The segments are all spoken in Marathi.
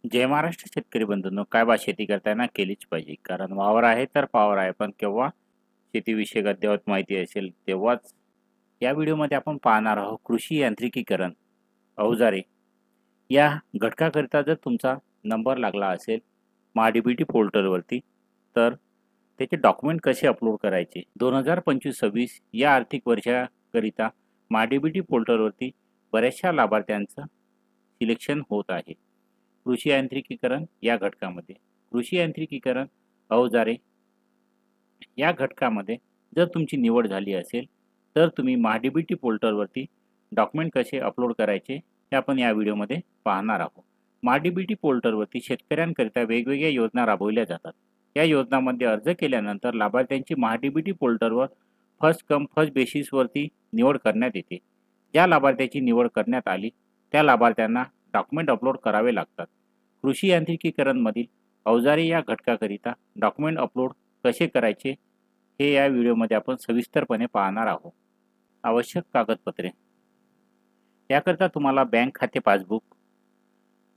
जय महाराष्ट्र शेतकरी बंधूंनो, काय बा शेती करताना केलीच पाहिजे. कारण वावर आहे तर पावर आहे. पण केव्हा शेतीविषयक अद्ययावत माहिती असेल तेव्हाच. या व्हिडिओमध्ये आपण पाहणार आहोत कृषी यांत्रिकीकरण, अवजारे या घटकाकरिता जर तुमचा नंबर लागला असेल MyDBT पोर्टलवरती, तर त्याचे डॉक्युमेंट कसे अपलोड करायचे. 2025-26 या आर्थिक वर्षाकरिता MyDBT पोर्टलवरती बऱ्याचशा लाभार्थ्यांचं सिलेक्शन होत आहे. कृषी यांत्रिकीकरण या घटकामध्ये कृषी यांत्रिकीकरण अवजारे या घटकामध्ये जर तुमची निवड झाली असेल तर तुम्ही MyDBT पोर्टलवरती डॉक्युमेंट कसे अपलोड करायचे हे आपण या व्हिडिओमध्ये पाहणार आहोत. MyDBT पोर्टलवरती शेतकऱ्यांकरिता वेगवेगळ्या योजना राबवल्या जातात. या योजनांमध्ये अर्ज केल्यानंतर लाभार्थ्यांची MyDBT पोर्टलवर फर्स्ट कम फर्स्ट बेसिसवरती निवड करण्यात येते. ज्या लाभार्थ्याची निवड करण्यात आली त्या लाभार्थ्यांना डॉक्युमेंट अपलोड करावे लागतात. कृषी यांत्रिकीकरणमधील अवजारे या घटकाकरिता डॉक्युमेंट अपलोड कसे करायचे हे या व्हिडिओमध्ये आपण सविस्तरपणे पाहणार आहोत. आवश्यक कागदपत्रे. याकरिता तुम्हाला बँक खाते पासबुक,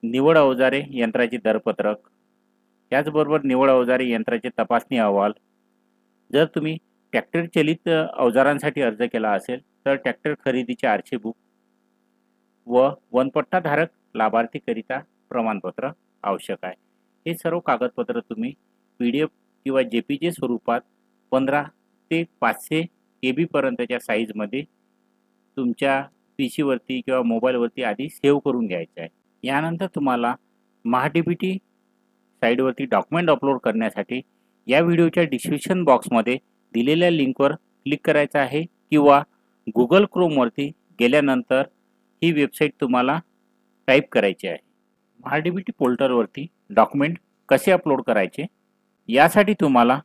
निवड अवजारे यंत्राचे दरपत्रक, त्याचबरोबर निवड अवजारे यंत्राचे तपासणी अहवाल. जर तुम्ही ट्रॅक्टर चलित अवजारांसाठी अर्ज केला असेल तर ट्रॅक्टर खरेदीचे आरचे बुक व वनपट्टाधारक लाभार्थीकरिता प्रमाणपत्र आवश्यक आहे. हे सर्व कागदपत्र तुम्ही PDF किंवा JPG स्वरूपात 15 ते 500 KB पर्यंतच्या साईजमध्ये तुमच्या PC वरती किंवा मोबाईलवरती आधी सेव्ह करून घ्यायचे आहे. यानंतर तुम्हाला MyDBT साईटवरती डॉक्युमेंट अपलोड करण्यासाठी या व्हिडिओच्या डिस्क्रिप्शन बॉक्समध्ये दिलेल्या लिंकवर क्लिक करायचं आहे किंवा Google Chromeवरती गेल्यानंतर ही वेबसाईट तुम्हाला टाईप करायची आहे. MyDBT पोर्टलवरती डॉक्युमेंट कसे अपलोड करायचे यासाठी तुम्हाला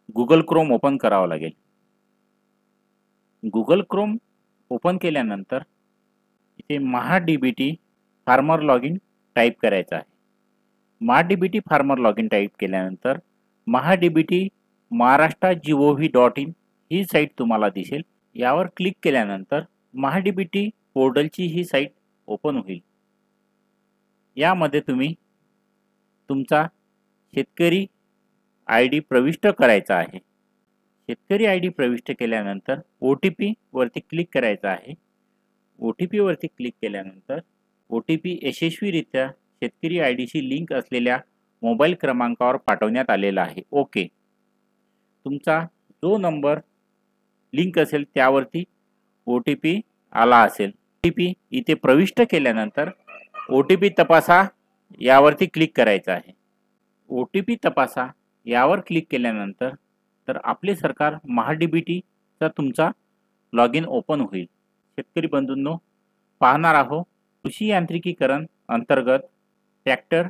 Google Chrome ओपन करावं लागेल. Google Chrome ओपन केल्यानंतर इथे MyDBT फार्मर लॉगिन टाईप करायचं आहे. MyDBT फार्मर लॉगिन टाईप केल्यानंतर MyDBT Maharashtra.gov.in ही साईट तुम्हाला दिसेल. यावर क्लिक केल्यानंतर MyDBT पोर्टलची ही साईट ओपन होईल. यामध्ये तुम्ही तुमचा शेतकरी ID प्रविष्ट करायचा आहे. शेतकरी ID प्रविष्ट केल्यानंतर OTP वरती क्लिक करायचा आहे. OTP वरती क्लिक केल्यानंतर OTP यशस्वीरित्या शेतकरी IDशी लिंक असलेल्या मोबाईल क्रमांकावर पाठवण्यात आलेला आहे. ओके. तुमचा जो नंबर लिंक असेल त्यावरती OTP आला असेल. OTP इथे प्रविष्ट केल्यानंतर OTP तपासा यावरती क्लिक करायचं आहे. OTP तपासा यावर क्लिक केल्यानंतर तर आपले सरकार MyDBTचा तुमचा लॉगिन ओपन होईल. शेतकरी बंधूंनो, पाहणार आहोत कृषी यांत्रिकीकरण अंतर्गत ट्रॅक्टर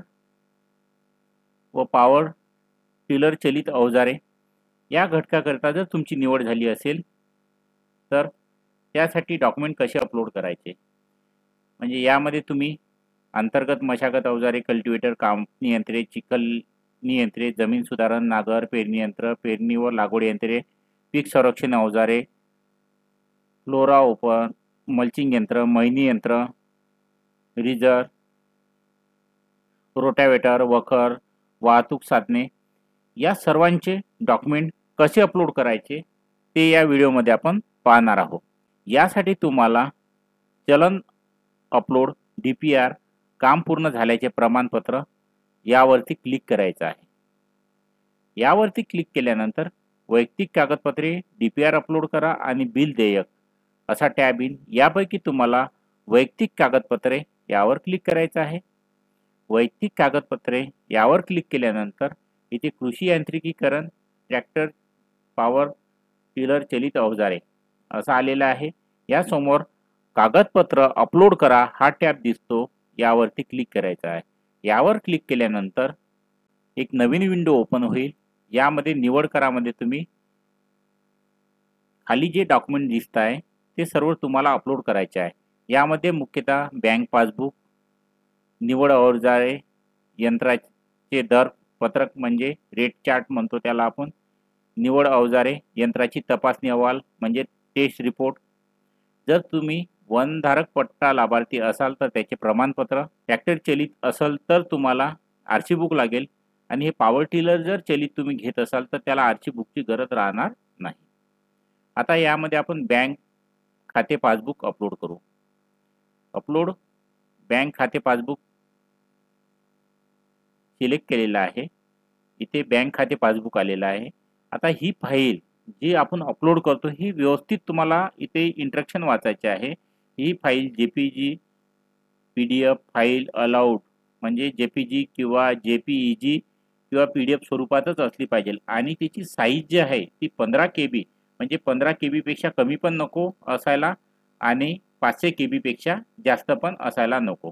व पॉवर टिलर चलित अवजारे या घटकाकरिता जर तुमची निवड झाली असेल तर त्यासाठी डॉक्युमेंट कसे अपलोड करायचे. म्हणजे यामध्ये तुम्ही अंतर्गत मशागत अवजारे, कल्टिवेटर, कापणी यंत्रे, चिखलनी यंत्रे, जमीन सुधारण, नांगर, पेरणी यंत्र, पेरणी व लागवड यंत्रे, पीक संरक्षण अवजारे, फ्लोरा ओपन, मल्चिंग यंत्र, मळणी यंत्र, रिजर, रोटावेटर, वखर, वाहतूक साधने या सर्वांचे डॉक्युमेंट कसे अपलोड करायचे ते या व्हिडिओमध्ये आपण पाहणार आहोत. यासाठी तुम्हाला चलन अपलोड DPR काम पूर्ण झाल्याचे प्रमाणपत्र यावरती क्लिक करायचं आहे. यावरती क्लिक केल्यानंतर वैयक्तिक कागदपत्रे, DPR अपलोड करा आणि बिल देयक असा टॅब येईल. यापैकी तुम्हाला वैयक्तिक कागदपत्रे यावर क्लिक करायचं आहे. वैयक्तिक कागदपत्रे यावर क्लिक केल्यानंतर इथे कृषी यांत्रिकीकरण, ट्रॅक्टर, पॉवर टिलर चलित अवजारे असं आलेलं आहे. यासमोर कागदपत्र अपलोड करा हा टॅब दिसतो. यावरती क्लिक करायचा आहे. यावर क्लिक केल्यानंतर एक नवीन विंडो ओपन होईल. यामध्ये निवड करामध्ये तुम्ही खाली जे डॉक्युमेंट दिसत आहे ते सर्व तुम्हाला अपलोड करायचे आहे. यामध्ये मुख्यतः बँक पासबुक, निवड अवजारे यंत्राचे दर पत्रक म्हणजे रेट चार्ट म्हणतो त्याला आपण, निवड अवजारे यंत्राची तपासणी अहवाल म्हणजे टेस्ट रिपोर्ट. जर तुम्ही वनधारक पट्टा लाभार्थी असाल तर त्याचे प्रमाणपत्र, ट्रॅक्टर चलित असेल तर तुम्हाला आरसी बुक लागेल आणि हे पॉवर टिलर जर चलित तुम्ही घेत असाल तर त्याला आरसी बुकची गरज राहणार नाही. आता यामध्ये आपण बँक खाते पासबुक अपलोड करू. अपलोड बँक खाते पासबुक सिलेक्ट केलेलं आहे. इथे बँक खाते पासबुक आलेलं आहे. आता ही फाईल जी आपण अपलोड करतो ही व्यवस्थित तुम्हाला इथे इंस्ट्रक्शन वाचायचे आहे. ही file JPG, PDF file allowed म्हणजे जेपीजी किंवा जेपीईजी किंवा पीडीएफ स्वरूपातच असली पाहिजे आणि त्याची साईज जी आहे ती 15 केबी म्हणजे 15 केबीपेक्षा कमी पण नको असायला आणि 500 केबीपेक्षा जास्त पण असायला नको.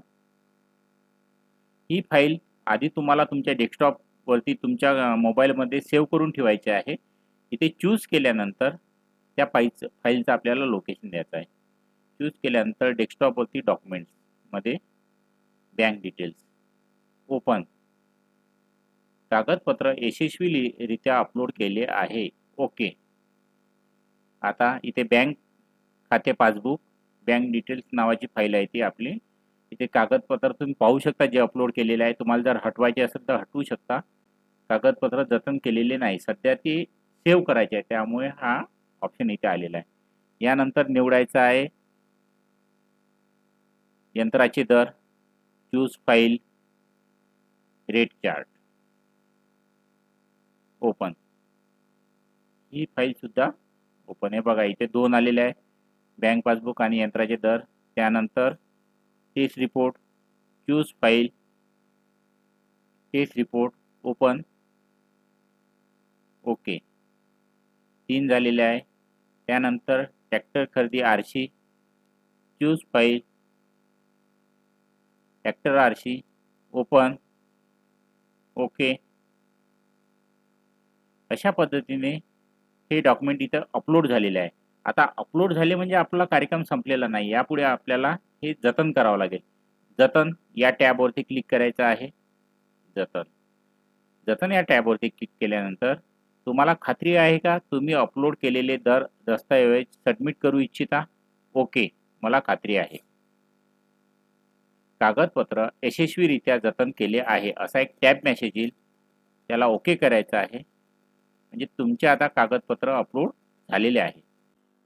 ही फाईल आधी तुम्हाला तुमच्या डेस्कटॉपवरती तुमच्या मोबाईलमध्ये सेव्ह करून ठेवायची आहे. इथे चूज केल्यानंतर त्या फाईलचं आपल्याला लोकेशन द्यायचं आहे. चूज केल्यानंतर डेस्कटॉपवरती डॉक्युमेंट्समध्ये बँक डिटेल्स ओपन. कागदपत्र यशस्वीरित्या अपलोड केले आहे. ओके. आता इथे बँक खाते पासबुक बँक डिटेल्स नावाची फाईल आहे ती आपली. इथे कागदपत्र तुम्ही पाहू शकता जे अपलोड केलेले आहे. तुम्हाला जर हटवायचे असेल तर हटवू शकता. कागदपत्र जतन केलेले नाही, सध्या ते सेव्ह करायचे आहे, त्यामुळे हा ऑप्शन इथे आलेला आहे. यानंतर निवडायचा आहे यंत्राचे दर, choose file, rate chart, open. ही फाईल सुद्धा ओपन आहे. बघा इथे 2 आलेले आहे, बँक पासबुक आणि यंत्राचे दर. त्यानंतर test report, choose file, test report, open. Okay. 3 झालेले आहे. त्यानंतर ट्रॅक्टर खरेदी RC, choose file, tractor RC, open. Okay. अशा पद्धतीने हे डॉक्युमेंट इथं अपलोड झालेले आहे. आता अपलोड झाले म्हणजे आपला कार्यक्रम संपलेला नाही. यापुढे आपल्याला हे जतन करावं लागेल. जतन या टॅबवरती क्लिक करायचं आहे. जतन या टॅबवरती क्लिक केल्यानंतर तुम्हाला खात्री आहे का तुम्ही अपलोड केलेले दस्तऐवज सबमिट करू इच्छिता? ओके, मला खात्री आहे. कागदपत्र यशस्वीरित्या जतन केले आहे असा एक टॅब मेसेज येईल, त्याला ओके करायचं आहे. म्हणजे तुमचे आता कागदपत्र अपलोड झालेले आहे.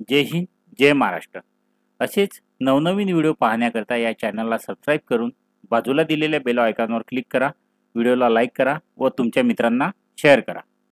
जय हिंद, जय महाराष्ट्र. असेच नवनवीन व्हिडिओ पाहण्याकरता या चॅनलला सबस्क्राईब करून बाजूला दिलेल्या बेल आयकॉनवर क्लिक करा. व्हिडिओला लाईक करा व तुमच्या मित्रांना शेअर करा.